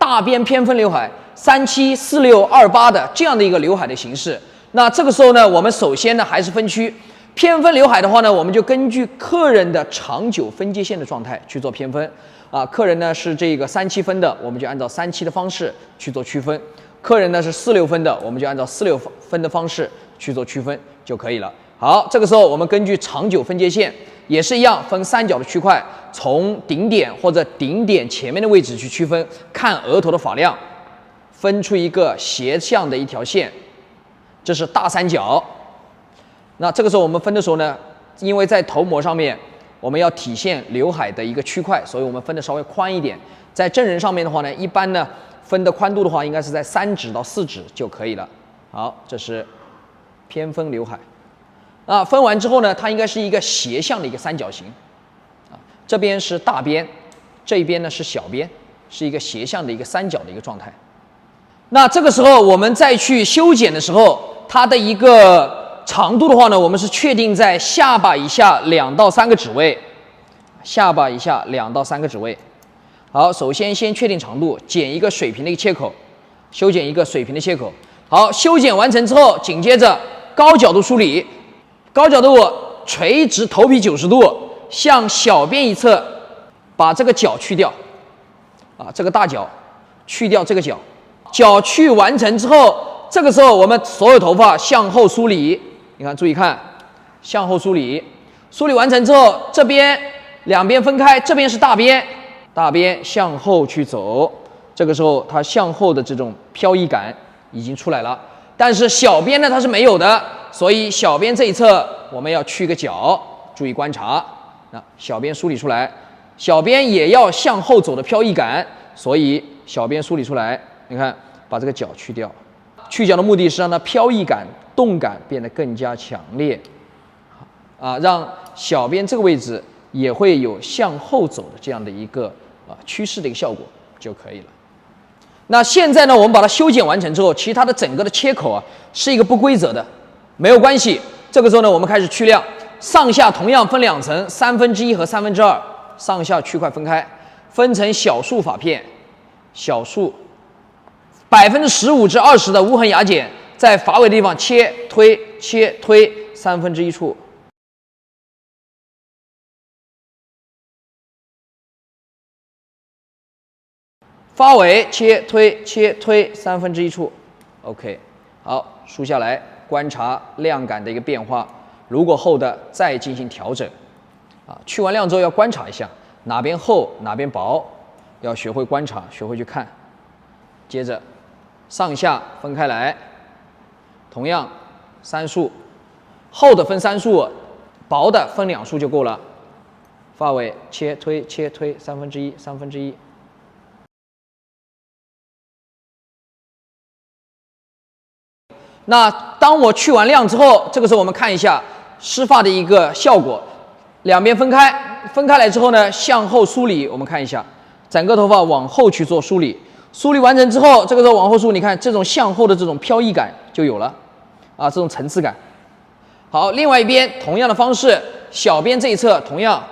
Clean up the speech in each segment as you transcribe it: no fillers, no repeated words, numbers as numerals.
大边偏分刘海37、46、28的这样的一个刘海的形式。那这个时候呢，我们首先呢还是分区。偏分刘海的话呢，我们就根据客人的长久分界线的状态去做偏分。客人呢是这个37分的，我们就按照37的方式去做区分；客人呢是46分的，我们就按照46分的方式去做区分就可以了。好，这个时候我们根据长久分界线也是一样，分三角的区块，从顶点或者顶点前面的位置去区分，看额头的发量，分出一个斜向的一条线，这是大三角。那这个时候我们分的时候呢，因为在头模上面我们要体现刘海的一个区块，所以我们分的稍微宽一点。在真人上面的话呢，一般呢分的宽度的话，应该是在3指到4指就可以了。好，这是偏分刘海。分完之后呢，它应该是一个斜向的一个三角形。这边是大边，这一边呢是小边，是一个斜向的一个三角的一个状态。那这个时候我们再去修剪的时候，它的一个长度的话呢，我们是确定在下巴以下2到3个指位，下巴以下2到3个指位。好，首先确定长度，剪一个水平的一个切口，修剪一个水平的切口。好，修剪完成之后，紧接着高角度梳理，高角度垂直头皮90度，向小边一侧把这个角去掉，这个大角去掉这个角，角去完成之后，这个时候我们所有头发向后梳理。你看，注意看，向后梳理，梳理完成之后，这边两边分开，这边是大边，大边向后去走，这个时候它向后的这种飘逸感已经出来了。但是小边呢，它是没有的，所以小边这一侧我们要去个角，注意观察。那小边梳理出来，小边也要向后走的飘逸感，所以小边梳理出来。你看，把这个角去掉，去角的目的是让它飘逸感、动感变得更加强烈，让小边这个位置也会有向后走的这样的一个趋势的一个效果就可以了。那现在呢，我们把它修剪完成之后，其实它的整个的切口是一个不规则的，没有关系。这个时候呢，我们开始去量，上下同样分2层，1/3和2/3，上下区块分开，分成小数发片，小数15%至20%的无痕牙剪，在发尾的地方切推1/3处。发尾切推1/3处 ，OK， 好，梳下来，观察量感的一个变化，如果厚的再进行调整，去完量之后要观察一下哪边厚哪边薄，要学会观察，学会去看。接着上下分开来，同样3束，厚的分3束，薄的分2束就够了。发尾切推1/3。那当我去完量之后，这个时候我们看一下湿发的一个效果，两边分开来之后呢，向后梳理，我们看一下整个头发往后去做梳理，梳理完成之后，这个时候往后梳，你看这种向后的这种飘逸感就有了，这种层次感。好，另外一边同样的方式，小边这一侧同样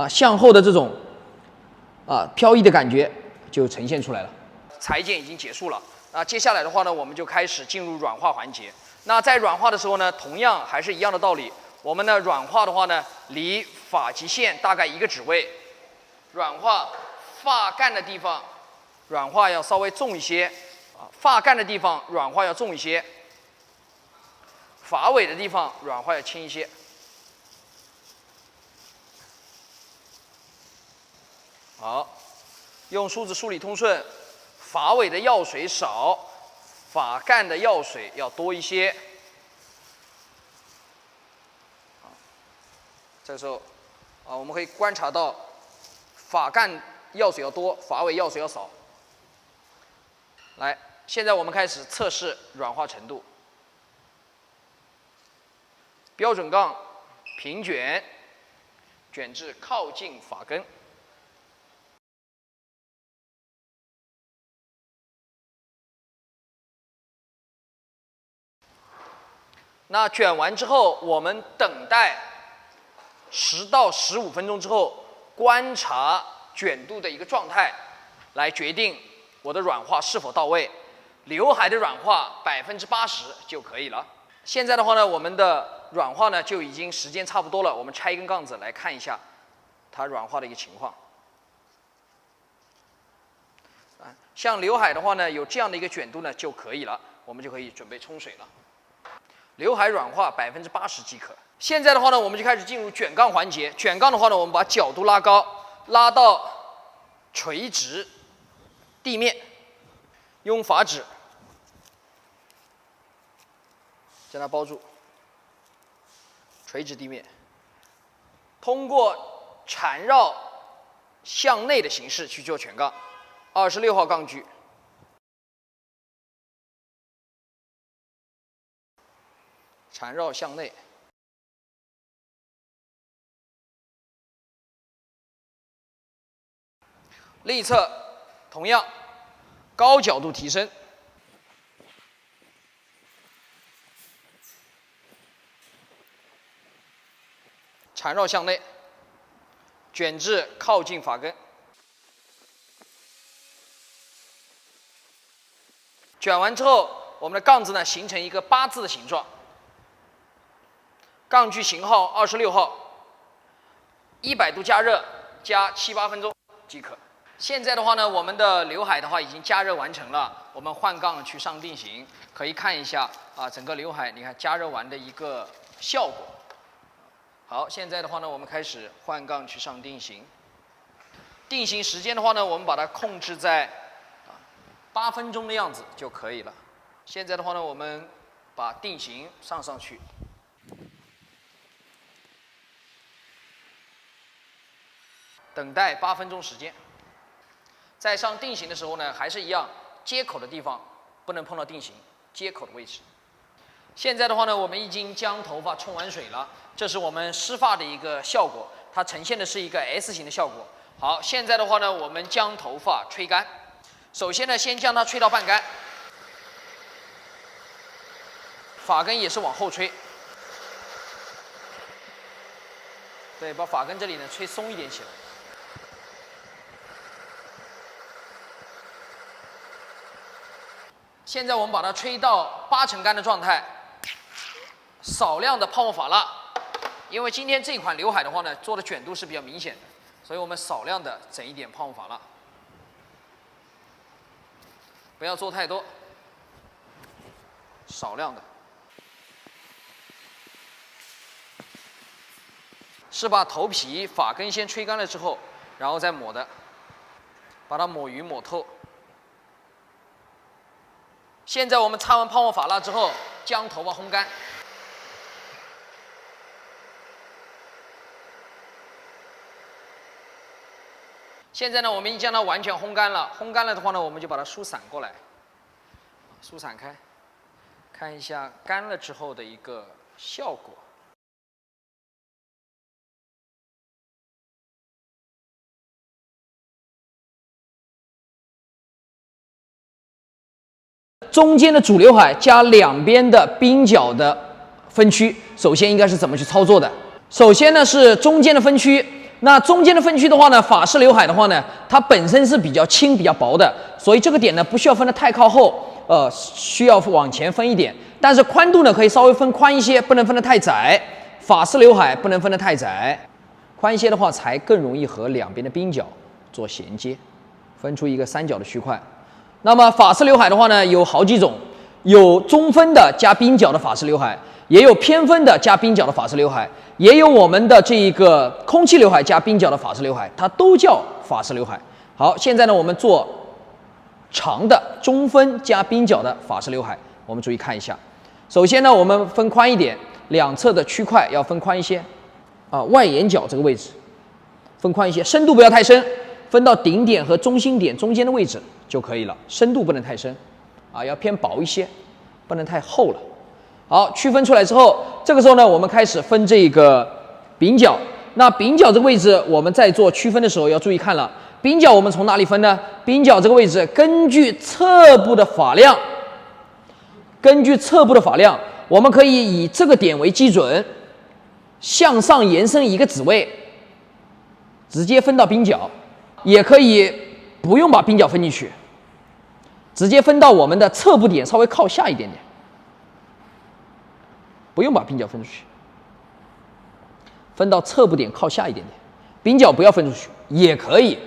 向后的这种飘逸的感觉就呈现出来了。裁剪已经结束了。接下来的话呢，我们就开始进入软化环节。那在软化的时候呢，同样还是一样的道理。我们呢软化的话呢，离发际线大概1个指位，软化发干的地方，软化要稍微重一些，发干的地方软化要重一些，发尾的地方软化要轻一些。好，用梳子梳理通顺。发尾的药水少，发干的药水要多一些。这个时候我们可以观察到发干药水要多，发尾药水要少。来，现在我们开始测试软化程度。标准杠平卷，卷至靠近发根。那卷完之后，我们等待10到15分钟之后，观察卷度的一个状态，来决定我的软化是否到位，刘海的软化80%就可以了。现在的话呢，我们的软化呢就已经时间差不多了，我们拆一根杠子来看一下它软化的一个情况。像刘海的话呢，有这样的一个卷度呢就可以了，我们就可以准备冲水了。刘海软化80%即可。现在的话呢，我们就开始进入卷杠环节。卷杠的话呢，我们把角度拉高，拉到垂直地面，用法指将它包住，垂直地面，通过缠绕向内的形式去做卷杠。26号杠距，缠绕向内，另一侧同样高角度提升，缠绕向内，卷至靠近发根。卷完之后，我们的杠子呢形成一个8字的形状。杠距型号26号，100度加热加7、8分钟即可。现在的话呢，我们的刘海的话已经加热完成了，我们换杠去上定型，可以看一下啊，整个刘海你看加热完的一个效果。好，现在的话呢，我们开始换杠去上定型。定型时间的话呢，我们把它控制在8分钟的样子就可以了。现在的话呢，我们把定型上去，等待8分钟时间。在上定型的时候呢，还是一样，接口的地方不能碰到定型，接口的位置。现在的话呢，我们已经将头发冲完水了，这是我们湿发的一个效果，它呈现的是一个 S 型的效果。好，现在的话呢，我们将头发吹干。首先呢，先将它吹到半干，发根也是往后吹，对，把发根这里呢吹松一点起来。现在我们把它吹到80%干的状态，少量的泡沫发蜡，因为今天这款刘海的话呢，做的卷度是比较明显的，所以我们少量的整一点泡沫发蜡。不要做太多，少量的，是把头皮、发根先吹干了之后，然后再抹的，把它抹匀抹透。现在我们擦完泡沫发蜡之后，将头发烘干。现在呢，我们已经将它完全烘干了。烘干了的话呢，我们就把它疏散过来，疏散开，看一下干了之后的一个效果。中间的主刘海加两边的鬓角的分区，首先应该是怎么去操作的？首先呢是中间的分区。那中间的分区的话呢，法式刘海的话呢，它本身是比较轻、比较薄的，所以这个点呢不需要分得太靠后，需要往前分一点。但是宽度呢可以稍微分宽一些，不能分得太窄。法式刘海不能分得太窄，宽一些的话才更容易和两边的鬓角做衔接，分出一个三角的区块。那么法式刘海的话呢，有好几种，有中分的加鬓角的法式刘海，也有偏分的加鬓角的法式刘海，也有我们的这一个空气刘海加鬓角的法式刘海，它都叫法式刘海。好，现在呢，我们做长的中分加鬓角的法式刘海，我们注意看一下。首先呢，我们分宽一点，两侧的区块要分宽一些，外眼角这个位置分宽一些，深度不要太深，分到顶点和中心点中间的位置就可以了，深度不能太深，要偏薄一些，不能太厚了。好，区分出来之后，这个时候呢，我们开始分这个鬓角。那鬓角这个位置，我们在做区分的时候要注意看了。鬓角我们从哪里分呢？鬓角这个位置，根据侧部的发量，我们可以以这个点为基准，向上延伸一个指位，直接分到鬓角，也可以不用把鬓角分进去，直接分到我们的侧部点稍微靠下一点点，不用把鬓角分出去，分到侧部点靠下一点点，鬓角不要分出去也可以，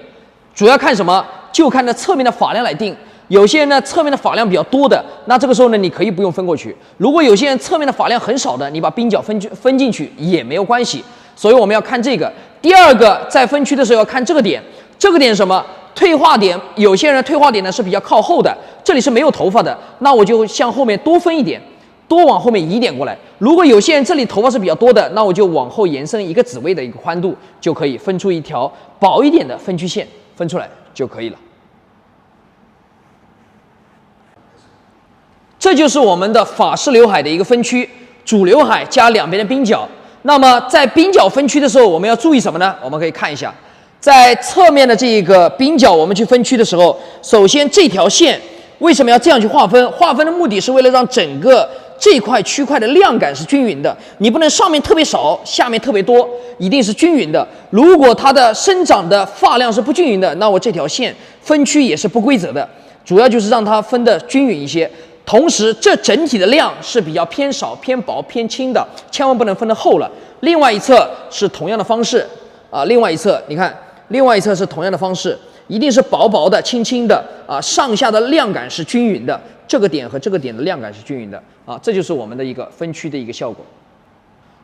主要看什么？就看那侧面的发量来定。有些人呢侧面的发量比较多的，那这个时候呢你可以不用分过去。如果有些人侧面的发量很少的，你把鬓角分进去也没有关系。所以我们要看这个。第二个，在分区的时候要看这个点，这个点是什么？退化点。有些人退化点呢是比较靠后的，这里是没有头发的，那我就向后面多分一点，多往后面移一点过来。如果有些人这里头发是比较多的，那我就往后延伸一个指位的一个宽度，就可以分出一条薄一点的分区线，分出来就可以了。这就是我们的法式刘海的一个分区，主刘海加两边的鬓角。那么在鬓角分区的时候，我们要注意什么呢？我们可以看一下，在侧面的这个鬓角，我们去分区的时候，首先这条线为什么要这样去划分？划分的目的是为了让整个这块区块的量感是均匀的，你不能上面特别少，下面特别多，一定是均匀的。如果它的生长的发量是不均匀的，那我这条线分区也是不规则的，主要就是让它分得均匀一些。同时，这整体的量是比较偏少、偏薄、偏轻的，千万不能分得厚了。另外一侧是同样的方式啊，另外一侧你看，另外一侧是同样的方式，一定是薄薄的、轻轻的啊，上下的量感是均匀的，这个点和这个点的量感是均匀的啊，这就是我们的一个分区的一个效果。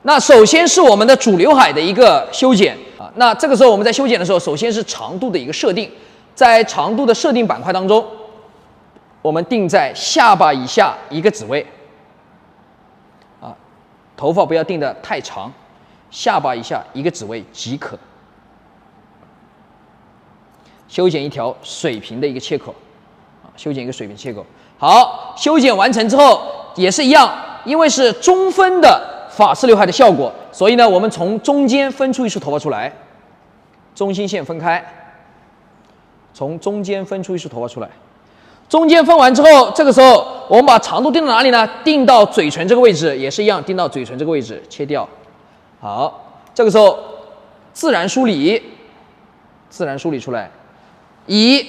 那首先是我们的主刘海的一个修剪啊，那这个时候我们在修剪的时候，首先是长度的一个设定，在长度的设定板块当中，我们定在下巴以下一个指位，啊，头发不要定得太长，下巴以下一个指位即可。修剪一条水平的一个切口，啊，修剪一个水平切口。好，修剪完成之后也是一样，因为是中分的法式刘海的效果，所以呢，我们从中间分出一束头发出来，中心线分开，从中间分出一束头发出来。中间分完之后，这个时候我们把长度定到哪里呢？定到嘴唇这个位置，也是一样，定到嘴唇这个位置，切掉。好，这个时候自然梳理，自然梳理出来，以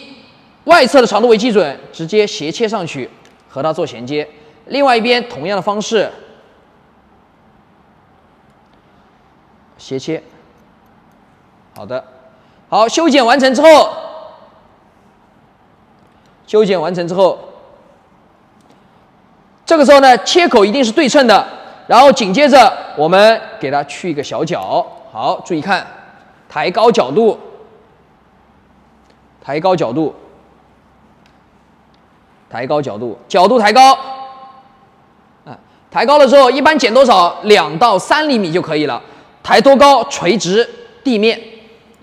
外侧的长度为基准，直接斜切上去，和它做衔接。另外一边同样的方式，斜切。好的，好，修剪完成之后。修剪完成之后，这个时候呢，切口一定是对称的，然后紧接着我们给它去一个小角。好，注意看，抬高角度，抬高角度，抬高角度，角度抬高。啊，抬高了之后，一般剪多少？2到3厘米就可以了。抬多高？垂直地面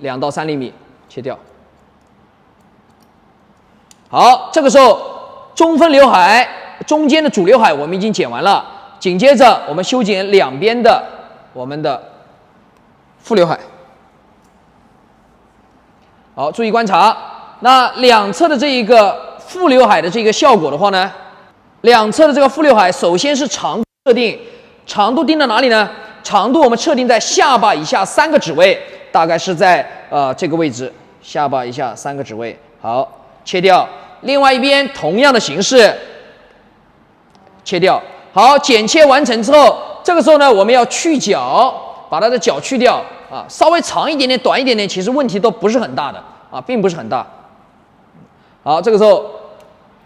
，2到3厘米，切掉。好，这个时候中分刘海中间的主刘海我们已经剪完了，紧接着我们修剪两边的我们的副刘海。好，注意观察，那两侧的这一个副刘海的这个效果的话呢，两侧的这个副刘海首先是长度设定，长度定到哪里呢？长度我们设定在下巴以下3个指位，大概是在这个位置，下巴以下3个指位。好，切掉。另外一边同样的形式，切掉。好，剪切完成之后，这个时候呢，我们要去角，把它的角去掉啊，稍微长一点点、短一点点，其实问题都不是很大的啊，并不是很大。好，这个时候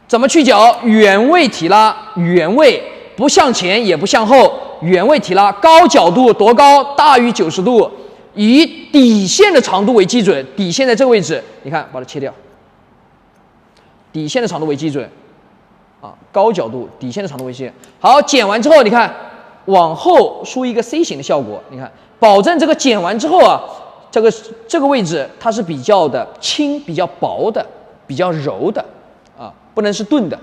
怎么去角？原位提拉，原位不向前也不向后，原位提拉，高角度多高？大于90度，以底线的长度为基准，底线在这个位置，你看，把它切掉。底线的长度为基准，啊，高角度，底线的长度为基准。好，剪完之后，你看往后梳一个 C 型的效果，你看，保证这个剪完之后啊，这个位置它是比较的轻、比较薄的、比较柔的，啊，不能是钝的。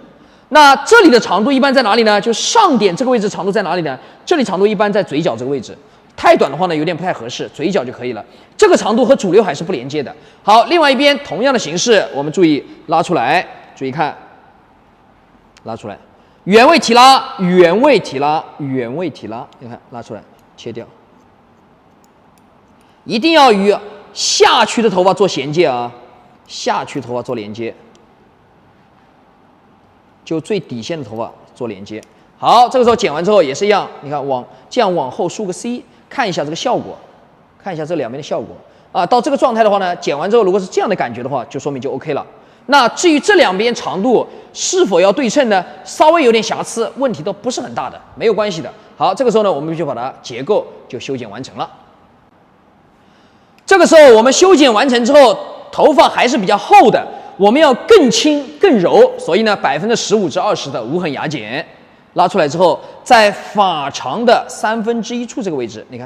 那这里的长度一般在哪里呢？就上点这个位置长度在哪里呢？这里长度一般在嘴角这个位置。太短的话呢，有点不太合适，嘴角就可以了。这个长度和主刘海是不连接的。好，另外一边同样的形式，我们注意拉出来。注意看，拉出来，原位提拉，原位提拉，原位提拉，你看拉出来，切掉，一定要与下区的头发做衔接啊，下区头发做连接。就最底线的头发做连接。好，这个时候剪完之后也是一样，你看这样往后梳个 C， 看一下这个效果，看一下这两边的效果啊。到这个状态的话呢，剪完之后如果是这样的感觉的话，就说明就 OK 了。那至于这两边长度是否要对称呢？稍微有点瑕疵，问题都不是很大的，没有关系的。好，这个时候呢，我们就把它结构就修剪完成了。这个时候我们修剪完成之后，头发还是比较厚的，我们要更轻更柔，所以呢，15%至20%的无痕牙剪。拉出来之后，在发长的1/3处这个位置，你看，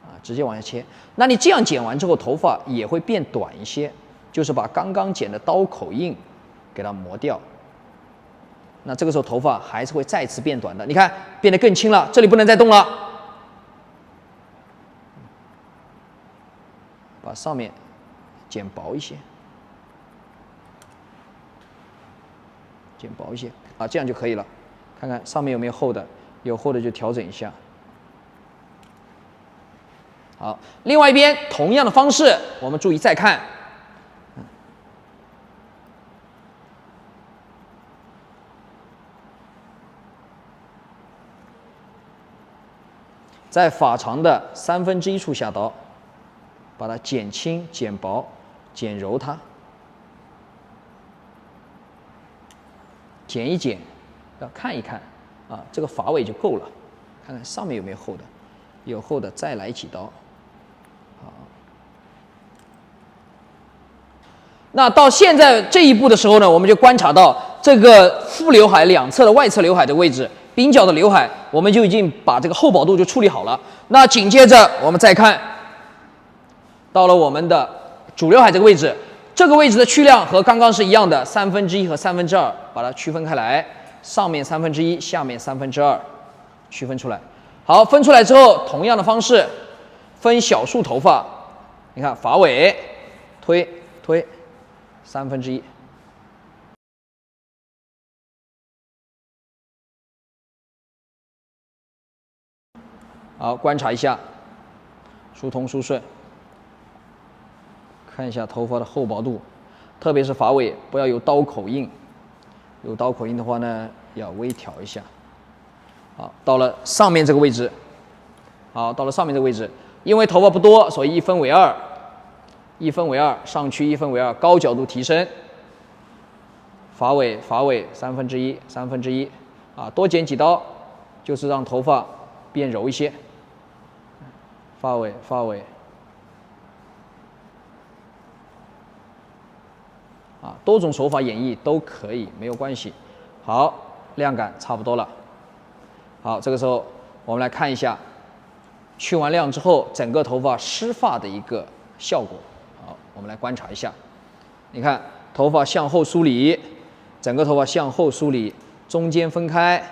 啊，直接往下切。那你这样剪完之后，头发也会变短一些，就是把刚刚剪的刀口印给它磨掉。那这个时候头发还是会再次变短的，你看变得更轻了，这里不能再动了。把上面剪薄一些，剪薄一些啊，这样就可以了。看看上面有没有厚的，有厚的就调整一下。好，另外一边同样的方式，我们注意再看。在发长的1/3处下刀，把它剪轻、剪薄、剪柔它，剪一剪。要看一看啊，这个发尾就够了，看看上面有没有厚的，有厚的再来几刀。好，那到现在这一步的时候呢，我们就观察到这个副刘海两侧的外侧刘海的位置，鬓角的刘海，我们就已经把这个厚薄度就处理好了。那紧接着我们再看，到了我们的主刘海这个位置，这个位置的去量和刚刚是一样的，1/3和2/3，把它区分开来。上面1/3，下面2/3，区分出来。好，分出来之后，同样的方式分小束头发。你看发尾推1/3。好，观察一下，疏通疏顺。看一下头发的厚薄度，特别是发尾不要有刀口印。有刀口印的话呢，要微调一下。好，到了上面这个位置，好，到了上面这个位置，因为头发不多，所以1分为2，上区1分为2，高角度提升。发尾1/3，啊，多剪几刀，就是让头发变柔一些。发尾。啊，多种手法演绎都可以，没有关系。好，量感差不多了。好，这个时候我们来看一下，去完量之后，整个头发湿发的一个效果。好，我们来观察一下。你看，头发向后梳理，整个头发向后梳理，中间分开，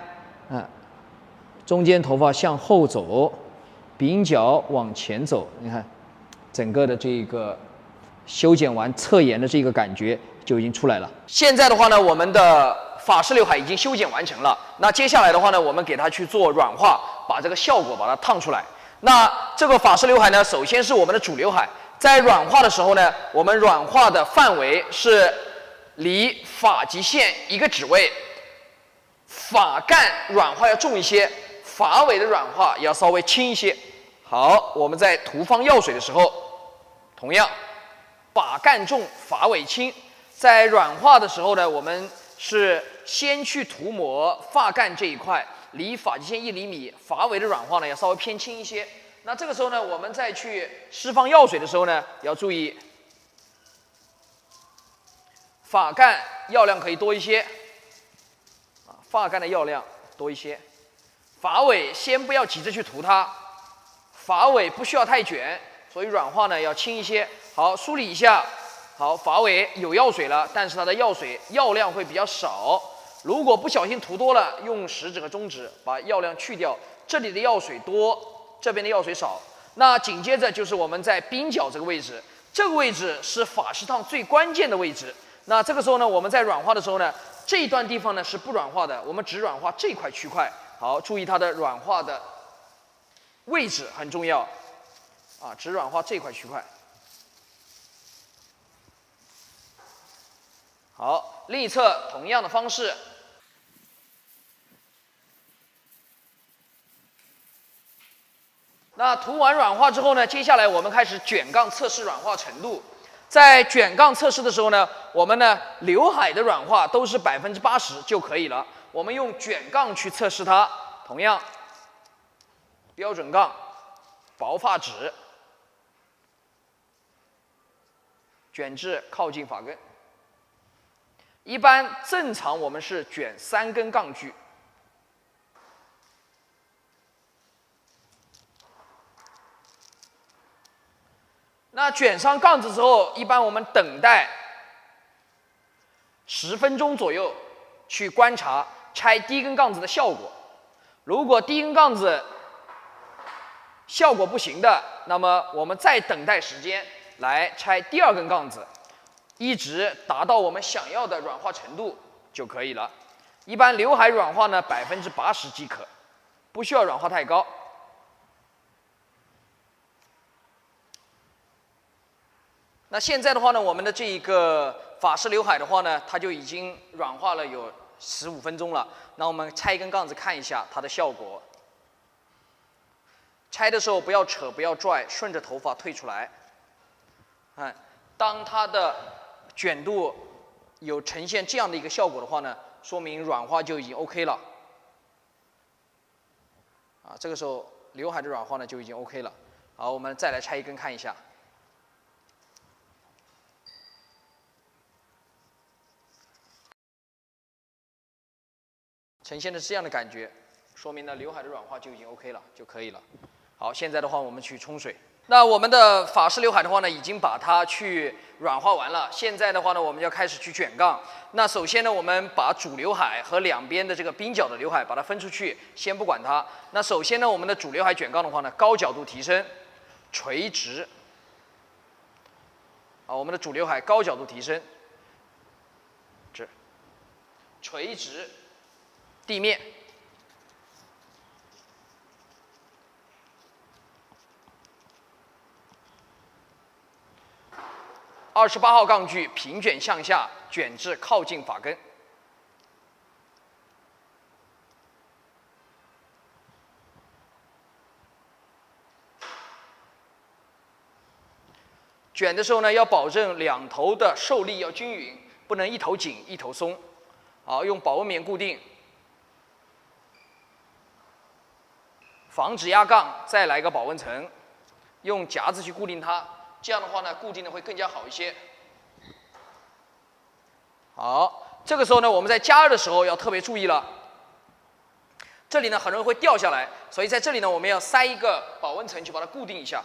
中间头发向后走，鬓角往前走。你看，整个的这个修剪完侧颜的这个感觉就已经出来了。现在的话呢，我们的法式刘海已经修剪完成了。那接下来的话呢，我们给它去做软化，把这个效果把它烫出来。那这个法式刘海呢，首先是我们的主刘海，在软化的时候呢，我们软化的范围是离发际线1个指位，发干软化要重一些，发尾的软化也要稍微轻一些。好，我们在涂放药水的时候，同样发干重，发尾轻。在软化的时候呢，我们是先去涂抹发干这一块，离发际线1厘米，发尾的软化呢要稍微偏轻一些。那这个时候呢，我们再去释放药水的时候呢，要注意发干药量可以多一些，发干的药量多一些。发尾先不要急着去涂它，发尾不需要太卷，所以软化呢要轻一些。好，梳理一下。好，发尾有药水了，但是它的药量会比较少。如果不小心涂多了，用食指和中指把药量去掉，这里的药水多，这边的药水少。那紧接着就是我们在鬓角这个位置，这个位置是法式烫最关键的位置。那这个时候呢，我们在软化的时候呢，这一段地方呢是不软化的，我们只软化这块区块。好，注意它的软化的位置很重要啊，只软化这块区块。好，另一侧同样的方式。那涂完软化之后呢，接下来我们开始卷杠测试软化程度。在卷杠测试的时候呢，我们呢刘海的软化都是80%就可以了。我们用卷杠去测试它，同样标准杠、薄发纸卷至靠近发根。一般正常我们是卷3根杠距。那卷上杠子之后，一般我们等待10分钟左右，去观察拆第一根杠子的效果。如果第一根杠子效果不行的，那么我们再等待时间来拆第2根杠子，一直达到我们想要的软化程度就可以了。一般刘海软化呢80%即可，不需要软化太高。那现在的话呢，我们的这一个法式刘海的话呢，它就已经软化了有15分钟了。那我们拆一根杠子看一下它的效果。拆的时候不要扯，不要拽，顺着头发退出来。当它的卷度有呈现这样的一个效果的话呢，说明软化就已经 OK 了。这个时候刘海的软化呢就已经 OK 了。好，我们再来拆一根看一下。呈现的是这样的感觉，说明呢刘海的软化就已经 OK 了，就可以了。好，现在的话我们去冲水。那我们的法式刘海的话呢，已经把它去软化完了。现在的话呢，我们要开始去卷杠。那首先呢，我们把主刘海和两边的这个鬓角的刘海把它分出去，先不管它。那首先呢，我们的主刘海卷杠的话呢，高角度提升，垂直。我们的主刘海高角度提升，垂直。地面，28号杠距平卷向下，卷至靠近发根。卷的时候呢，要保证两头的受力要均匀，不能一头紧一头松。好，用保温棉固定。防止压杠，再来一个保温层，用夹子去固定它，这样的话呢，固定的会更加好一些。好，这个时候呢，我们在加热的时候要特别注意了，这里呢很容易会掉下来，所以在这里呢，我们要塞一个保温层去把它固定一下，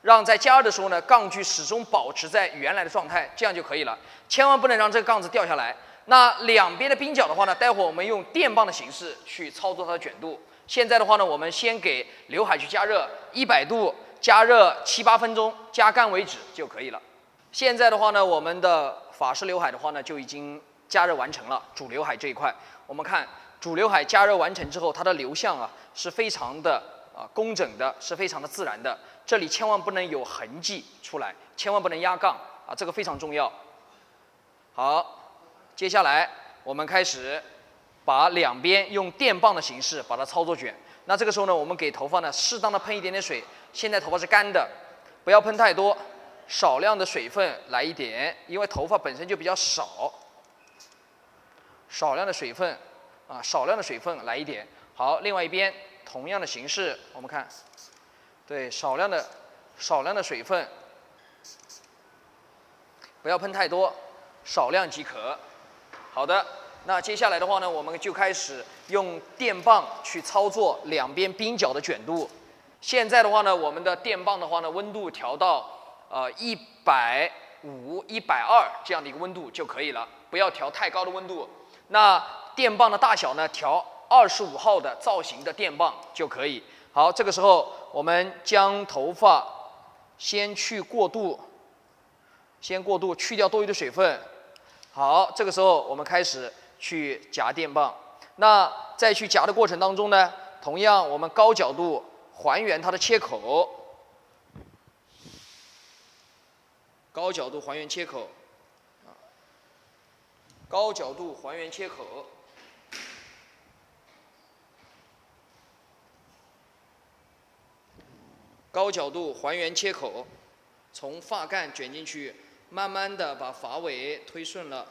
让在加热的时候呢，杠距始终保持在原来的状态，这样就可以了。千万不能让这个杠子掉下来。那两边的鬓角的话呢，待会儿我们用电棒的形式去操作它的卷度。现在的话呢，我们先给刘海去加热，100度加热7、8分钟，加干为止就可以了。现在的话呢，我们的法式刘海的话呢，就已经加热完成了。主刘海这一块，我们看主刘海加热完成之后，它的流向是非常的工整的，是非常的自然的。这里千万不能有痕迹出来，千万不能压杠这个非常重要。好，接下来我们开始把两边用电棒的形式把它操作卷。那这个时候呢，我们给头发呢适当的喷一点点水。现在头发是干的，不要喷太多，少量的水分来一点，因为头发本身就比较少。少量的水分来一点。好，另外一边同样的形式，我们看，对，少量的水分，不要喷太多，少量即可。好的。那接下来的话呢，我们就开始用电棒去操作两边鬓角的卷度。现在的话呢，我们的电棒的话呢，温度调到150、120这样的一个温度就可以了，不要调太高的温度。那电棒的大小呢，调25号的造型的电棒就可以。好，这个时候我们将头发先过渡，去掉多余的水分。好，这个时候我们开始去夹电棒。那在去夹的过程当中呢，同样我们高角度还原它的切口，高角度还原切口。高角度还原切口，高角度还原切口，从发干卷进去，慢慢的把发尾推顺了。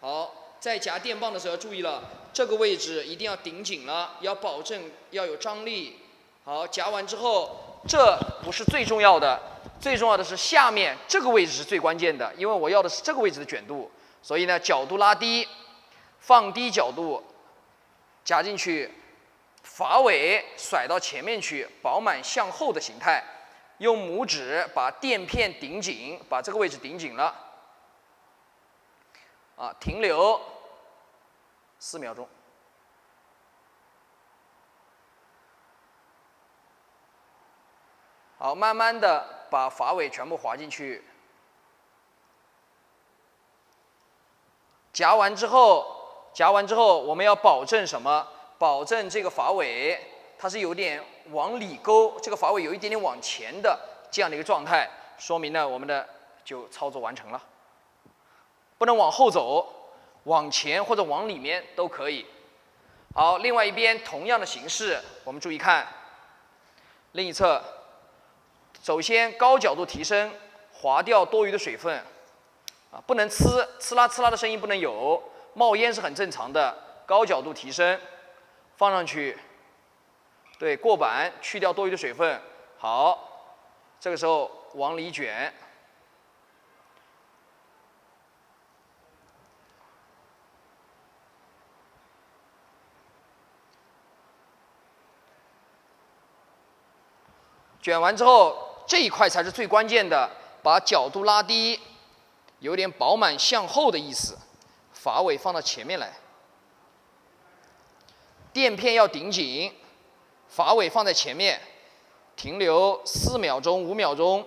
好，在夹电棒的时候注意了，这个位置一定要顶紧了，要保证要有张力。好，夹完之后，这不是最重要的，最重要的是下面这个位置是最关键的，因为我要的是这个位置的卷度，所以呢，角度拉低，放低角度，夹进去，发尾甩到前面去，饱满向后的形态，用拇指把垫片顶紧，把这个位置顶紧了，停留4秒钟。好，慢慢的把发尾全部滑进去。夹完之后，我们要保证什么？保证这个发尾它是有点往里勾，这个发尾有一点点往前的这样的一个状态，说明呢我们的就操作完成了。不能往后走，往前或者往里面都可以。好，另外一边同样的形式，我们注意看，另一侧。首先高角度提升，划掉多余的水分，不能呲啦呲啦的声音不能有，冒烟是很正常的。高角度提升，放上去，对，过板去掉多余的水分。好，这个时候往里卷，卷完之后。这一块才是最关键的，把角度拉低，有点饱满向后的意思，发尾放到前面来，垫片要顶紧，发尾放在前面，停留4秒钟、5秒钟，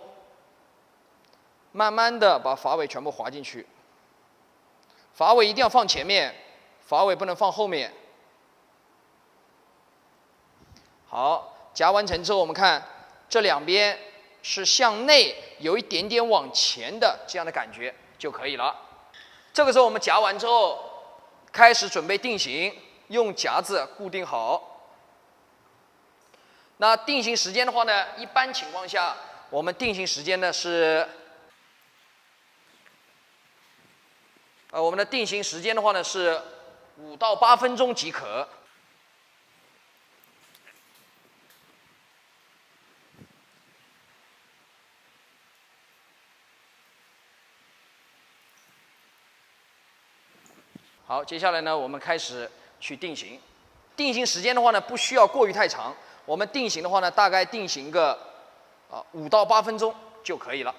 慢慢的把发尾全部滑进去，发尾一定要放前面，发尾不能放后面。好，夹完成之后，我们看这两边。是向内有一点点往前的这样的感觉就可以了。这个时候我们夹完之后，开始准备定型，用夹子固定好。那定型时间的话呢，一般情况下我们定型时间呢是，我们的定型时间的话呢是5到8分钟即可。好，接下来呢，我们开始去定型。定型时间的话呢，不需要过于太长。我们定型的话呢，大概定型个5到8分钟就可以了。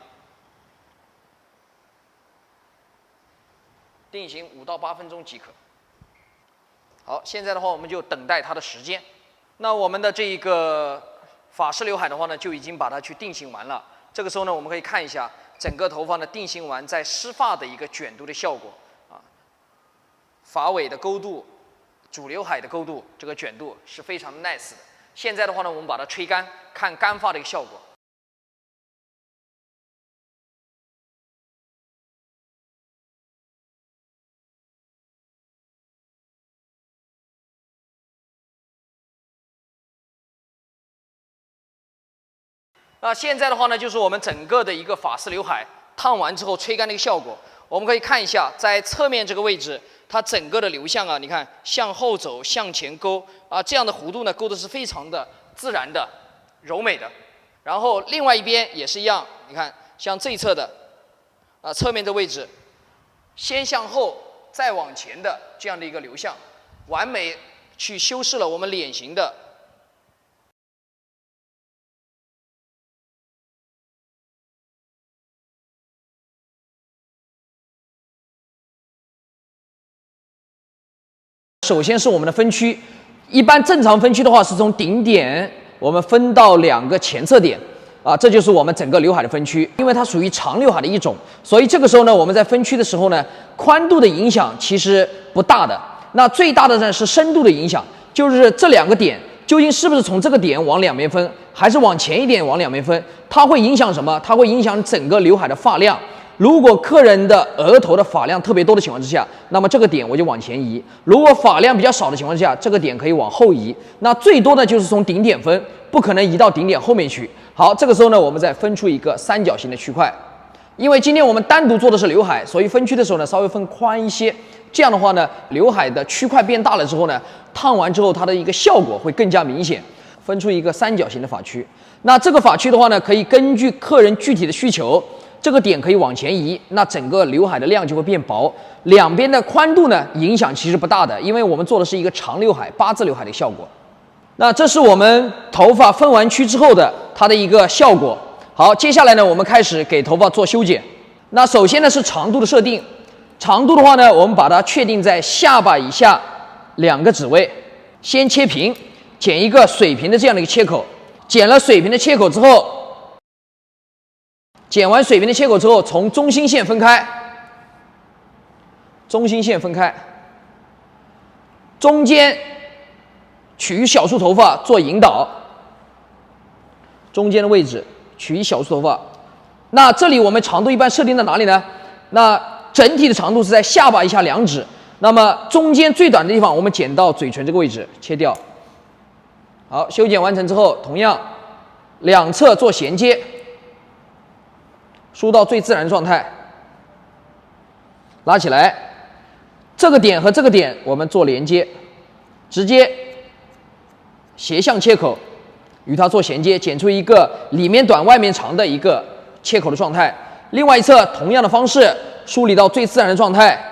定型5到8分钟即可。好，现在的话我们就等待它的时间。那我们的这一个法式刘海的话呢，就已经把它去定型完了。这个时候呢，我们可以看一下整个头发呢定型完，在湿发的一个卷度的效果。发尾的勾度，主刘海的勾度，这个卷度是非常 nice 的。现在的话呢，我们把它吹干，看干发的一个效果。那现在的话呢，就是我们整个的一个法式刘海烫完之后吹干的一个效果。我们可以看一下，在侧面这个位置。它整个的流向啊，你看向后走，向前勾啊，这样的弧度呢，勾的是非常的自然的、柔美的。然后另外一边也是一样，你看像这一侧的侧面的位置，先向后再往前的这样的一个流向，完美去修饰了我们脸型的。首先是我们的分区，一般正常分区的话是从顶点我们分到2个前侧点，这就是我们整个刘海的分区。因为它属于长刘海的一种，所以这个时候呢，我们在分区的时候呢，宽度的影响其实不大的。那最大的呢是深度的影响，就是这2个点究竟是不是从这个点往两边分，还是往前一点往两边分，它会影响什么？它会影响整个刘海的发量。如果客人的额头的发量特别多的情况之下，那么这个点我就往前移；如果发量比较少的情况之下，这个点可以往后移。那最多的就是从顶点分，不可能移到顶点后面去。好，这个时候呢，我们再分出一个三角形的区块。因为今天我们单独做的是刘海，所以分区的时候呢，稍微分宽一些。这样的话呢，刘海的区块变大了之后呢，烫完之后它的一个效果会更加明显。分出一个三角形的发区。那这个发区的话呢，可以根据客人具体的需求，这个点可以往前移，那整个刘海的量就会变薄。两边的宽度呢，影响其实不大的，因为我们做的是一个长刘海、八字刘海的效果。那这是我们头发分完区之后的它的一个效果。好，接下来呢，我们开始给头发做修剪。那首先呢是长度的设定，长度的话呢，我们把它确定在下巴以下2个指位，先切平，剪一个水平的这样的一个切口。剪了水平的切口之后，剪完水平的切口之后，从中心线分开，中心线分开，中间取一小束头发做引导，中间的位置取一小束头发。那这里我们长度一般设定在哪里呢？那整体的长度是在下巴以下2指，那么中间最短的地方我们剪到嘴唇这个位置切掉。好，修剪完成之后，同样两侧做衔接，梳到最自然的状态，拉起来，这个点和这个点我们做连接，直接斜向切口与它做衔接，剪出一个里面短外面长的一个切口的状态。另外一侧同样的方式梳理到最自然的状态，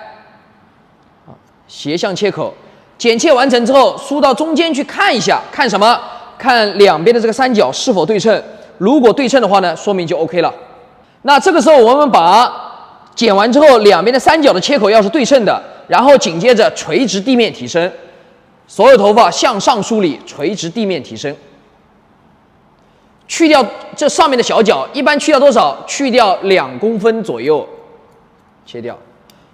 斜向切口。剪切完成之后，梳到中间去看一下，看什么？看两边的这个三角是否对称。如果对称的话呢，说明就 OK 了。那这个时候我们把剪完之后，两边的三角的切口要是对称的，然后紧接着垂直地面提升，所有头发向上梳理，垂直地面提升。去掉这上面的小角，一般去掉多少？去掉2公分左右，切掉。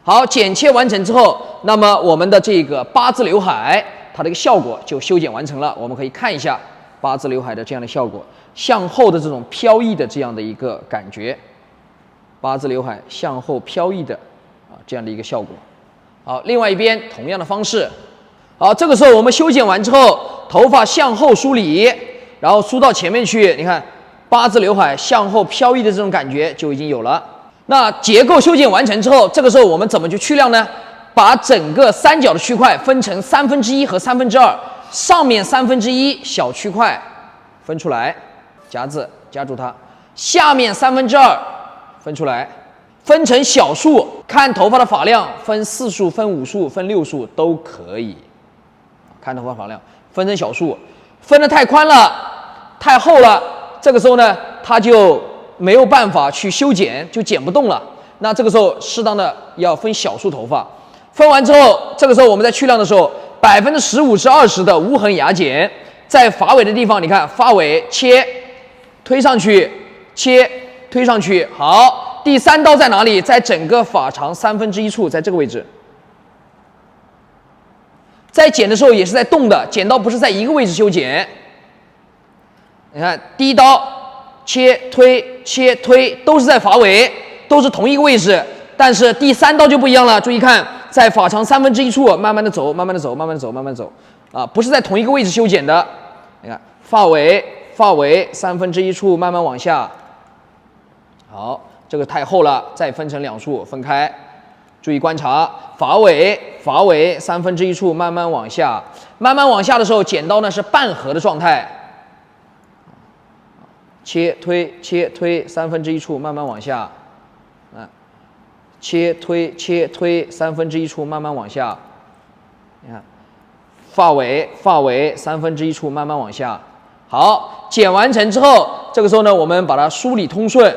好，剪切完成之后，那么我们的这个八字刘海，它的一个效果就修剪完成了。我们可以看一下八字刘海的这样的效果，向后的这种飘逸的这样的一个感觉，八字刘海向后飘逸的这样的一个效果。好，另外一边同样的方式。好，这个时候我们修剪完之后，头发向后梳理，然后梳到前面去，你看八字刘海向后飘逸的这种感觉就已经有了。那结构修剪完成之后，这个时候我们怎么去去量呢？把整个三角的区块分成1/3和2/3，上面1/3小区块分出来，夹子夹住它，下面2/3分出来，分成小束，看头发的发量，分4束、分5束、分6束都可以。看头发发量，分成小束，分得太宽了、太厚了，这个时候呢，它就没有办法去修剪，就剪不动了。那这个时候适当的要分小束头发，分完之后，这个时候我们在去量的时候，15%至20%的无痕牙剪，在发尾的地方，你看发尾切，推上去，切，推上去。好，第3刀在哪里？在整个发长1/3处，在这个位置。在剪的时候也是在动的，剪刀不是在一个位置修剪。你看第1刀。切推切推都是在发尾，都是同一个位置，但是第3刀就不一样了。注意看，在发长1/3处，慢慢的走，慢慢的走，慢慢的走，慢慢的走，不是在同一个位置修剪的。你看发尾1/3处，慢慢往下。好，这个太厚了，再分成2束分开。注意观察，发尾1/3处，慢慢往下，慢慢往下的时候，剪刀呢是半合的状态。切推切推1/3处，慢慢往下，切推切推1/3处，慢慢往下。你看，发尾1/3处，慢慢往下。好，剪完成之后，这个时候呢，我们把它梳理通顺，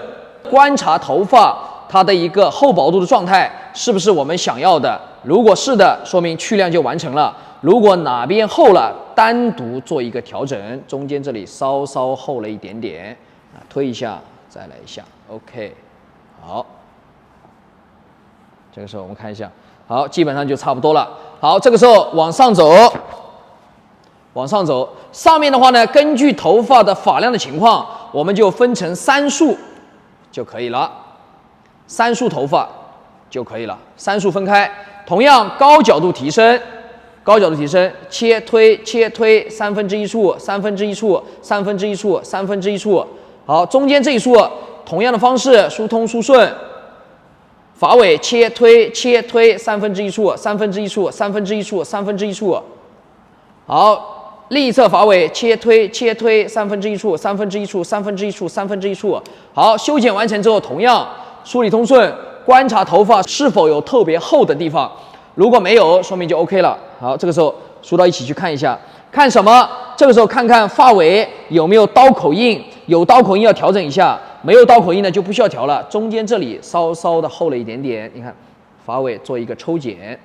观察头发它的一个厚薄度的状态是不是我们想要的。如果是的，说明去量就完成了。如果哪边厚了，单独做一个调整，中间这里稍稍厚了一点点，推一下，再来一下 ，OK， 好，这个时候我们看一下，好，基本上就差不多了。好，这个时候往上走，往上走，上面的话呢，根据头发的发量的情况，我们就分成3束就可以了。3束头发就可以了，3束分开。同样高角度提升，高角度提升，切推切推1/3束，1/3束，1/3束，1/3束。好，中间这一束同样的方式疏通疏顺。发尾切推切推1/3束，1/3束，1/3束，1/3束。好，另一侧发尾切推切推1/3束，1/3束，1/3束，1/3束。好，修剪完成之后，同样梳理通顺，观察头发是否有特别厚的地方，如果没有，说明就 OK 了。好，这个时候梳到一起去看一下，看什么？这个时候看看发尾有没有刀口印，有刀口印要调整一下，没有刀口印呢就不需要调了。中间这里稍稍的厚了一点点，你看，发尾做一个抽剪。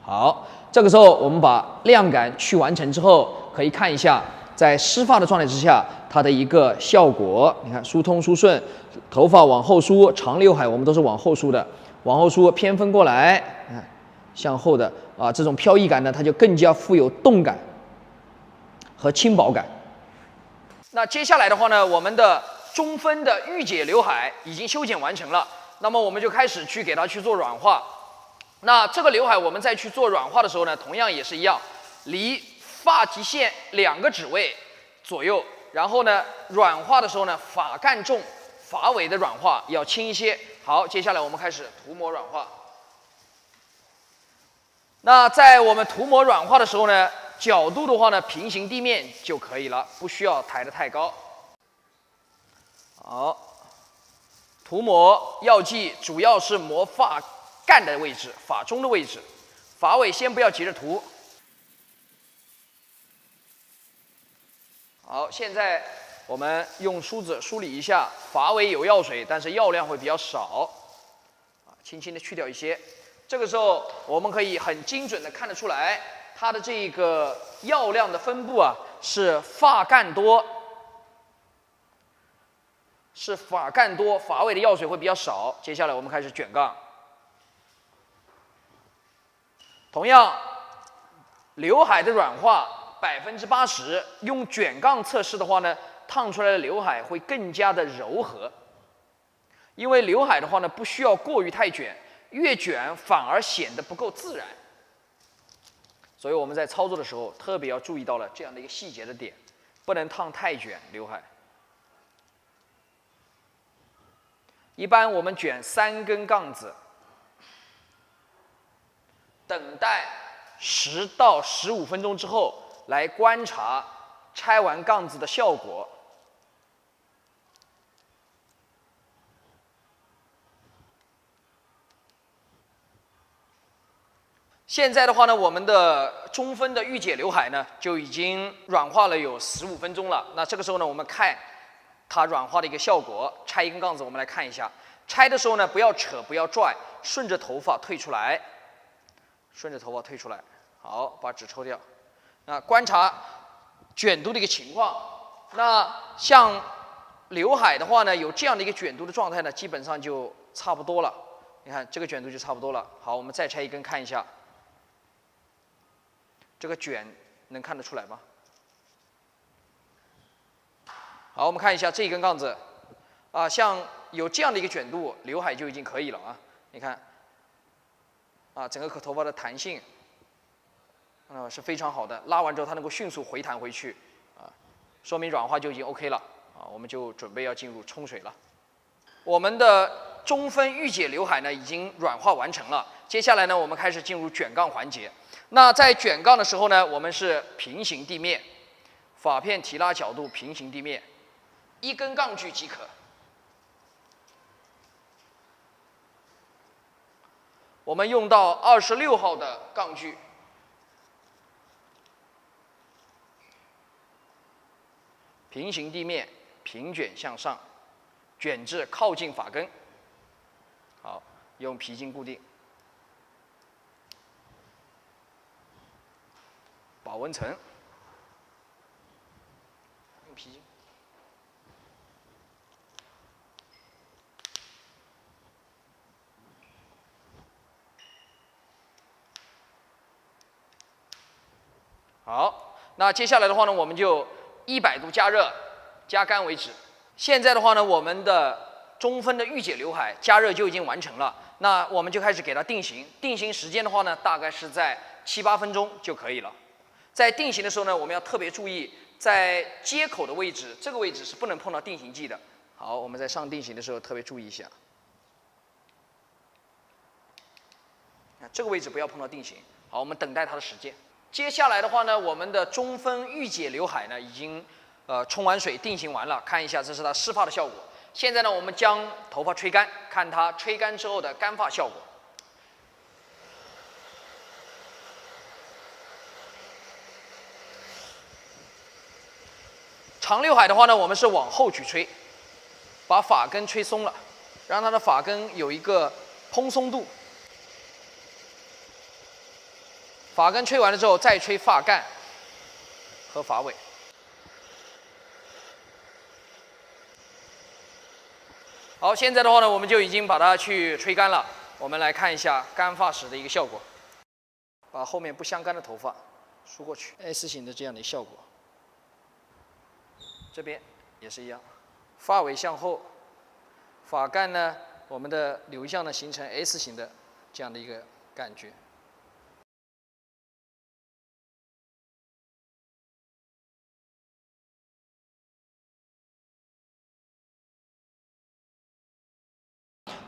好，这个时候我们把亮感去完成之后，可以看一下在湿发的状态之下它的一个效果。你看疏通疏顺，头发往后梳，长刘海我们都是往后梳的，往后梳偏分过来，你看向后的啊，这种飘逸感呢，它就更加富有动感和轻薄感。那接下来的话呢，我们的中分的御姐刘海已经修剪完成了，那么我们就开始去给它去做软化。那这个刘海我们在去做软化的时候呢，同样也是一样，离发际线2个指位左右，然后呢，软化的时候呢，发干重，发尾的软化要轻一些。好，接下来我们开始涂抹软化。那在我们涂抹软化的时候呢，角度的话呢，平行地面就可以了，不需要抬得太高。好，涂抹要记，主要是磨发干的位置，发中的位置，发尾先不要急着涂。好，现在我们用梳子梳理一下，发尾有药水，但是药量会比较少，轻轻的去掉一些。这个时候我们可以很精准的看得出来，它的这个药量的分布啊，是发干多，发尾的药水会比较少。接下来我们开始卷杠。同样，刘海的软化80%，用卷杠测试的话呢，烫出来的刘海会更加的柔和。因为刘海的话呢，不需要过于太卷，越卷反而显得不够自然。所以我们在操作的时候特别要注意到了这样的一个细节的点，不能烫太卷刘海。一般我们卷3根杠子，等待10到15分钟之后来观察拆完杠子的效果。现在的话呢，我们的中分的御姐刘海呢就已经软化了有15分钟了。那这个时候呢，我们看它软化的一个效果。拆一根杠子，我们来看一下。拆的时候呢，不要扯，不要拽，顺着头发退出来，顺着头发退出来。好，把纸抽掉。那观察卷度的一个情况。那像刘海的话呢，有这样的一个卷度的状态呢，基本上就差不多了。你看这个卷度就差不多了。好，我们再拆一根看一下。这个卷能看得出来吗？好，我们看一下这一根杠子，啊，像有这样的一个卷度，刘海就已经可以了啊。你看，啊，整个头发的弹性，是非常好的。拉完之后，它能够迅速回弹回去，啊，说明软化就已经 OK 了啊。我们就准备要进入冲水了。我们的中分御姐刘海呢，已经软化完成了。接下来呢，我们开始进入卷杠环节。那在卷杠的时候呢，我们是平行地面，发片提拉角度平行地面，1根杠距即可。我们用到26号的杠距，平行地面，平卷向上，卷至靠近发根。好，用皮筋固定。保温层，用皮筋。好，那接下来的话呢，我们就100度加热，加干为止。现在的话呢，我们的中分的御姐刘海加热就已经完成了。那我们就开始给它定型，定型时间的话呢，大概是在7、8分钟就可以了。在定型的时候呢，我们要特别注意，在接口的位置，这个位置是不能碰到定型剂的。好，我们在上定型的时候特别注意一下，这个位置不要碰到定型。好，我们等待它的时间。接下来的话呢，我们的中分御姐刘海呢已经冲完水定型完了，看一下这是它湿发的效果。现在呢，我们将头发吹干，看它吹干之后的干发效果。长刘海的话呢，我们是往后去吹，把发根吹松了，让它的发根有一个蓬松度。发根吹完了之后，再吹发干和发尾。好，现在的话呢，我们就已经把它去吹干了。我们来看一下干发时的一个效果。把后面不相干的头发梳过去 ，S 型的这样的效果。这边也是一样，发尾向后，发干呢，我们的流向呢形成 S 型的这样的一个感觉。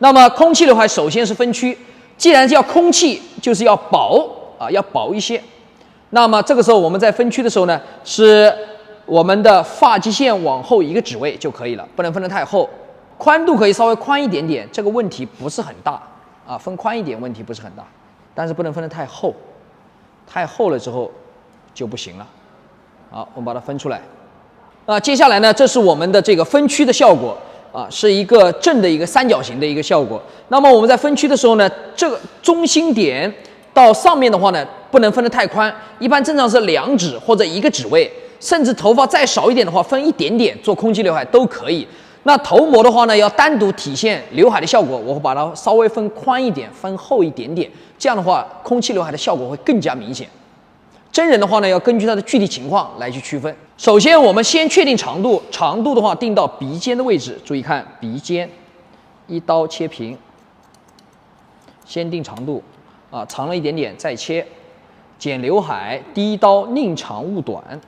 那么空气刘海首先是分区，既然叫空气，就是要薄啊，要薄一些。那么这个时候我们在分区的时候呢，是我们的发际线往后1个指位就可以了，不能分得太厚，宽度可以稍微宽一点点，这个问题不是很大啊，分宽一点问题不是很大，但是不能分得太厚，太厚了之后就不行了。好，我们把它分出来。接下来呢，这是我们的这个分区的效果。是一个正的一个三角形的一个效果。那么我们在分区的时候呢，这个中心点到上面的话呢，不能分得太宽，一般正常是2指或者1个指位，甚至头发再少一点的话，分一点点做空气刘海都可以。那头模的话呢，要单独体现刘海的效果，我会把它稍微分宽一点，分厚一点点，这样的话，空气刘海的效果会更加明显。真人的话呢，要根据它的具体情况来去区分。首先，我们先确定长度，长度的话定到鼻尖的位置，注意看鼻尖，一刀切平，先定长度，长了一点点再切，剪刘海，第一刀宁长勿短。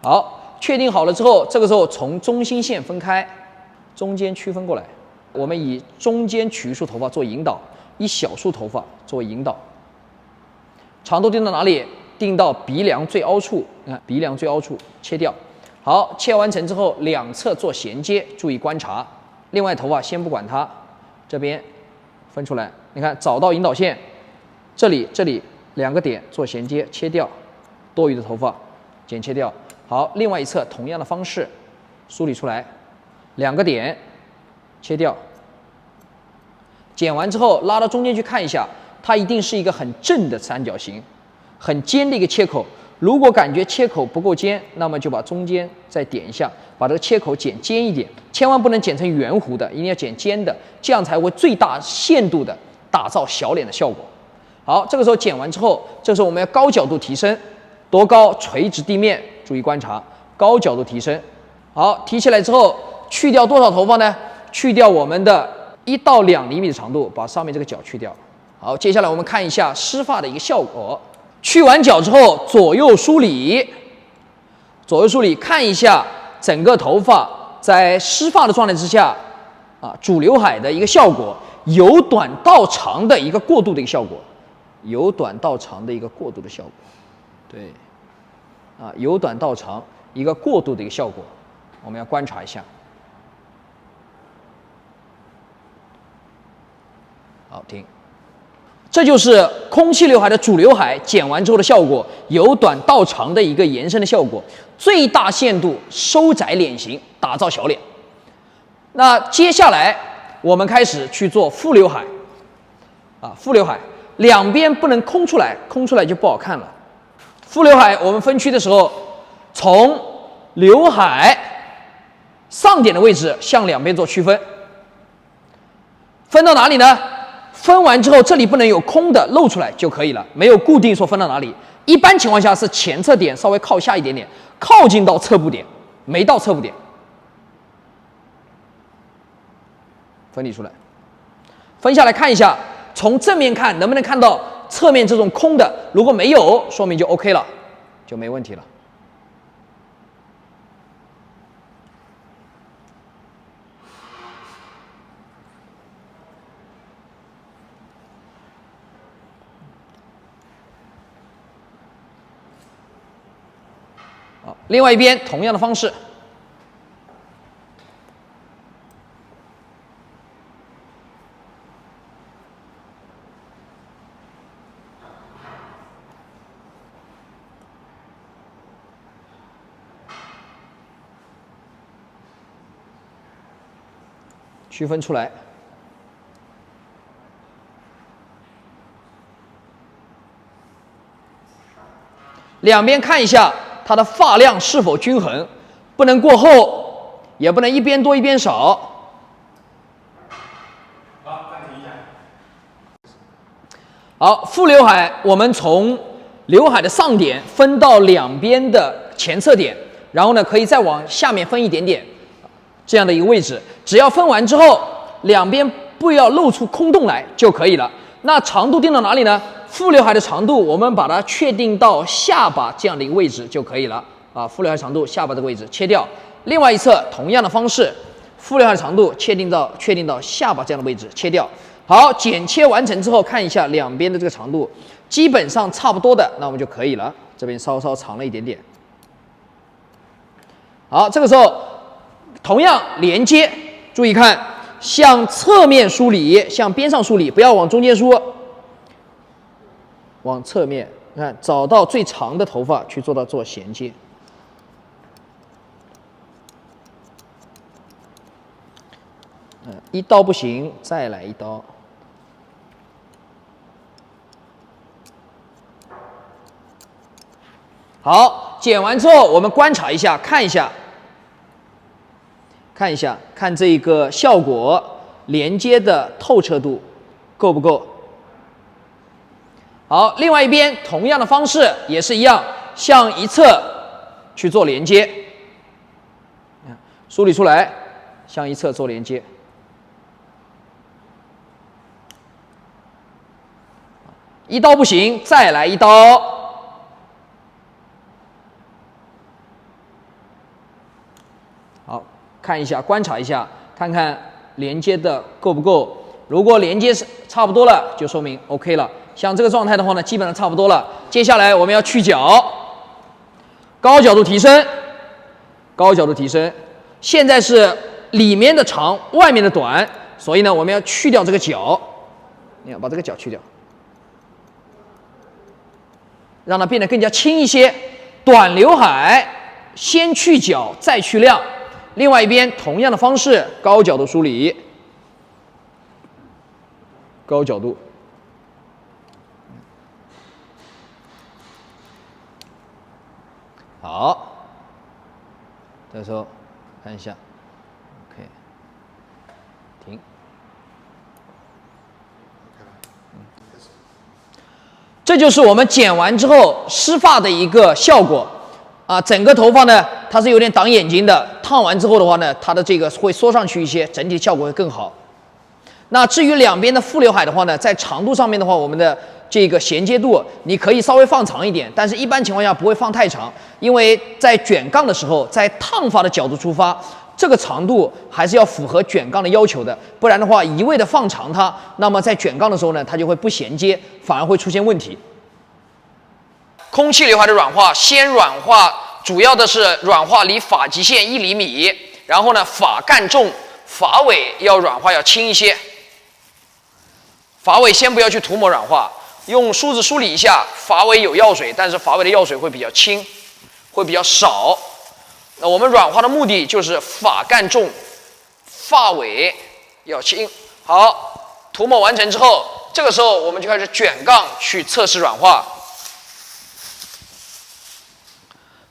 好，确定好了之后，这个时候从中心线分开，中间区分过来，我们以中间取一束头发做引导，一小束头发做引导，长度定到哪里？定到鼻梁最凹处，你看鼻梁最凹处切掉。好，切完成之后，两侧做衔接，注意观察。另外头发先不管它，这边分出来，你看找到引导线，这里2个点做衔接，切掉多余的头发，剪切掉。好，另外一侧同样的方式梳理出来，2个点切掉。剪完之后拉到中间去看一下，它一定是一个很正的三角形。很尖的一个切口，如果感觉切口不够尖，那么就把中间再点一下，把这个切口剪尖一点，千万不能剪成圆弧的，一定要剪尖的，这样才会最大限度的打造小脸的效果。好，这个时候剪完之后，这时候我们要高角度提升，多高？垂直地面，注意观察，高角度提升。好，提起来之后，去掉多少头发呢？去掉我们的1到2厘米的长度，把上面这个角去掉。好，接下来我们看一下湿发的一个效果。去完角之后，左右梳理，看一下整个头发在湿发的状态之下，主刘海的一个效果，由短到长的一个过渡的一个效果，由短到长的一个过渡的效果，对，由短到长一个过渡的一个效果，我们要观察一下。好，停。这就是空气刘海的主刘海剪完之后的效果，由短到长的一个延伸的效果，最大限度收窄脸型，打造小脸。那接下来我们开始去做副刘海，副刘海两边不能空出来，空出来就不好看了。副刘海我们分区的时候，从刘海上点的位置向两边做区分，分到哪里呢？分完之后，这里不能有空的露出来就可以了，没有固定说分到哪里。一般情况下是前侧点稍微靠下一点点，靠近到侧部点，没到侧部点。分离出来。分下来看一下，从正面看能不能看到侧面这种空的，如果没有，说明就 OK 了，就没问题了。好，另外一边同样的方式。区分出来，两边看一下它的发量是否均衡，不能过厚，也不能一边多一边少。好，暂停一下。好，副刘海我们从刘海的上点分到两边的前侧点，然后呢可以再往下面分一点点。这样的一个位置，只要分完之后，两边不要露出空洞来就可以了。那长度定到哪里呢？副刘海的长度我们把它确定到下巴这样的一个位置就可以了啊。副刘海长度下巴的位置切掉。另外一侧同样的方式，副刘海长度确定到下巴这样的位置切掉。好，剪切完成之后，看一下两边的这个长度，基本上差不多的，那我们就可以了。这边稍稍长了一点点。好，这个时候。同样连接，注意看，向侧面梳理，向边上梳理，不要往中间梳，往侧面，看找到最长的头发去做衔接。一刀不行，再来一刀。好，剪完之后我们观察一下，看一下。看这个效果连接的透彻度够不够？好，另外一边同样的方式也是一样，向一侧去做连接，梳理出来，向一侧做连接。一刀不行，再来一刀。看一下，观察一下，看看连接的够不够。如果连接是差不多了，就说明 OK 了。像这个状态的话呢，基本上差不多了。接下来我们要去角，高角度提升，高角度提升。现在是里面的长，外面的短，所以呢，我们要去掉这个角，你看把这个角去掉，让它变得更加轻一些。短刘海先去角，再去亮。另外一边同样的方式，高角度梳理，高角度。好，这时候看一下 ，OK， 停。这就是我们剪完之后湿发的一个效果。啊，整个头发呢，它是有点挡眼睛的。烫完之后的话呢，它的这个会缩上去一些，整体效果会更好。那至于两边的副刘海的话呢，在长度上面的话，我们的这个衔接度你可以稍微放长一点，但是一般情况下不会放太长，因为在卷杠的时候，在烫发的角度出发，这个长度还是要符合卷杠的要求的，不然的话一味的放长它，那么在卷杠的时候呢，它就会不衔接，反而会出现问题。空气刘海的软化，先软化，主要的是软化离发际线1厘米，然后呢，发干重，发尾要软化要轻一些。发尾先不要去涂抹软化，用梳子梳理一下，发尾有药水，但是发尾的药水会比较轻，会比较少。那我们软化的目的就是发干重，发尾要轻。好，涂抹完成之后，这个时候我们就开始卷杠去测试软化。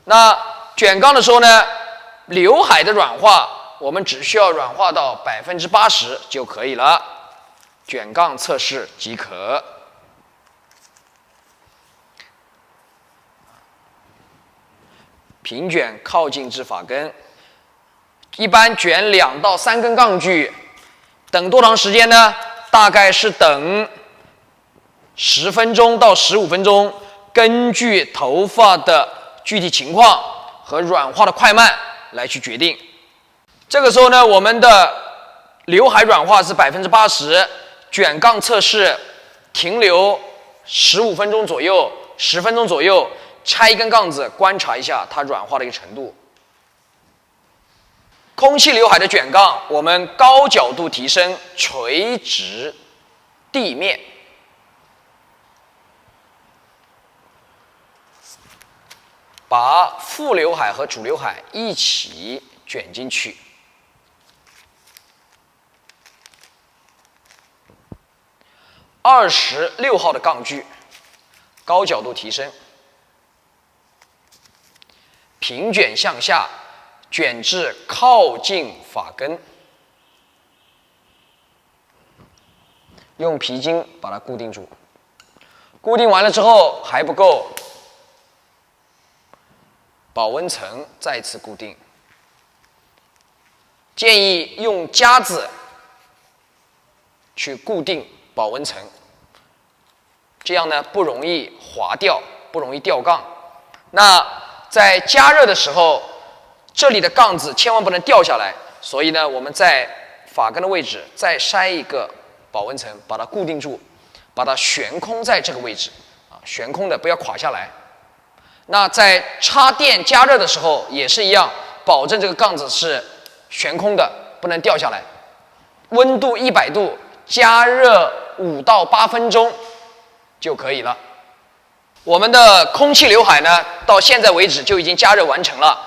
那卷杠的时候呢，刘海的软化我们只需要软化到80%就可以了，卷杠测试即可。平卷靠近至发根，一般卷2到3根杠距，等多长时间呢？大概是等10分钟到15分钟，根据头发的具体情况和软化的快慢来去决定。这个时候呢，我们的刘海软化是80%，卷杠测试停留15分钟左右，10分钟左右，拆一根杠子观察一下它软化的一个程度。空气刘海的卷杠，我们高角度提升，垂直地面，把副刘海和主刘海一起卷进去。26号的杠距，高角度提升，平卷向下，卷至靠近发根，用皮筋把它固定住。固定完了之后还不够，保温层再次固定。建议用夹子去固定保温层，这样呢不容易滑掉，不容易掉杠。那在加热的时候，这里的杠子千万不能掉下来，所以呢，我们在发根的位置再筛一个保温层，把它固定住，把它悬空在这个位置啊，悬空的，不要垮下来。那在插电加热的时候也是一样，保证这个杠子是悬空的，不能掉下来。温度100度，加热5到8分钟就可以了。我们的空气刘海呢，到现在为止就已经加热完成了。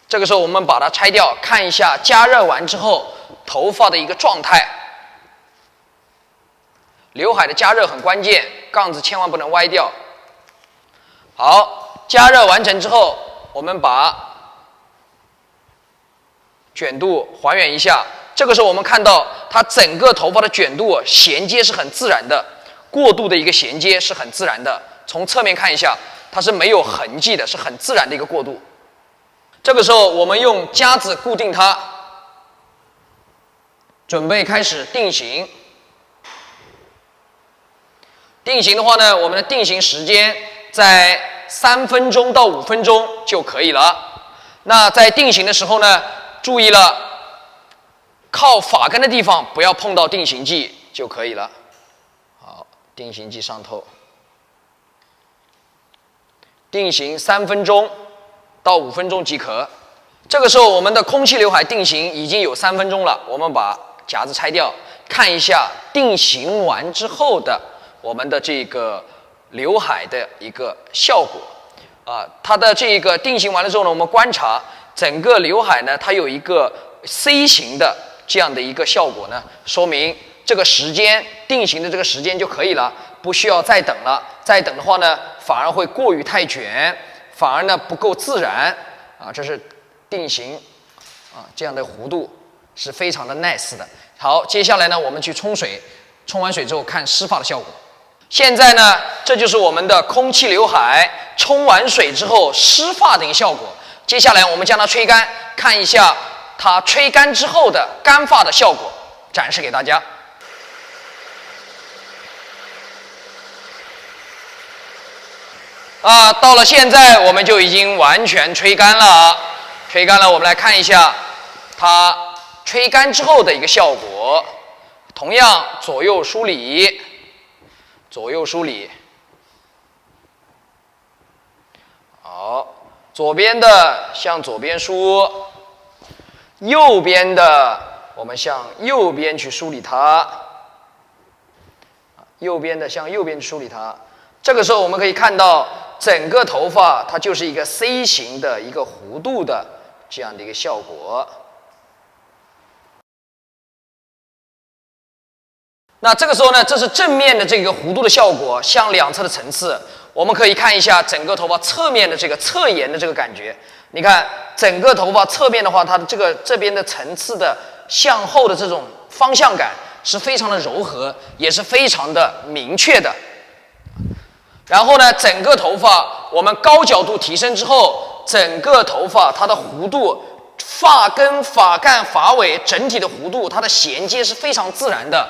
这个时候我们把它拆掉，看一下加热完之后头发的一个状态。刘海的加热很关键，杠子千万不能歪掉。好，加热完成之后，我们把卷度还原一下。这个时候我们看到它整个头发的卷度衔接是很自然的，过渡的一个衔接是很自然的。从侧面看一下，它是没有痕迹的，是很自然的一个过渡。这个时候我们用夹子固定它，准备开始定型。定型的话呢，我们的定型时间在3分钟到5分钟就可以了。那在定型的时候呢，注意了，靠发根的地方不要碰到定型剂就可以了。好，定型剂上透，定型3分钟到5分钟即可。这个时候我们的空气刘海定型已经有3分钟了，我们把夹子拆掉，看一下定型完之后的我们的这个刘海的一个效果。它的这个定型完了之后呢，我们观察整个刘海呢，它有一个 C 型的这样的一个效果呢，说明这个时间定型的这个时间就可以了，不需要再等了。再等的话呢，反而会过于太卷，反而呢不够自然啊。这是定型这样的弧度是非常的 nice 的。好，接下来呢，我们去冲水，冲完水之后看湿发的效果。现在呢，这就是我们的空气刘海冲完水之后湿发的一个效果。接下来我们将它吹干，看一下它吹干之后的干发的效果，展示给大家。到了现在我们就已经完全吹干了。吹干了，我们来看一下它吹干之后的一个效果。同样左右梳理，左右梳理。好，左边的向左边梳，右边的我们向右边去梳理它。右边的向右边去梳理它。这个时候我们可以看到整个头发它就是一个 C 型的一个弧度的这样的一个效果。那这个时候呢，这是正面的这个弧度的效果，向两侧的层次，我们可以看一下整个头发侧面的这个侧沿的这个感觉。你看整个头发侧面的话，它的这边的层次的向后的这种方向感是非常的柔和，也是非常的明确的。然后呢，整个头发我们高角度提升之后，整个头发它的弧度发根、发干、发尾整体的弧度，它的衔接是非常自然的。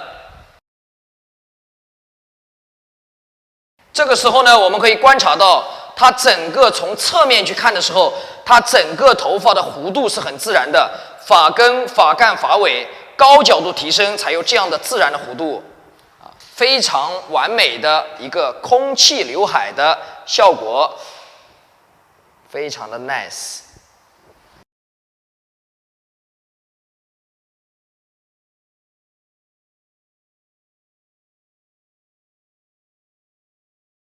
这个时候呢，我们可以观察到，它整个从侧面去看的时候，它整个头发的弧度是很自然的，发根、发干、发尾高角度提升，才有这样的自然的弧度，非常完美的一个空气刘海的效果，非常的 nice。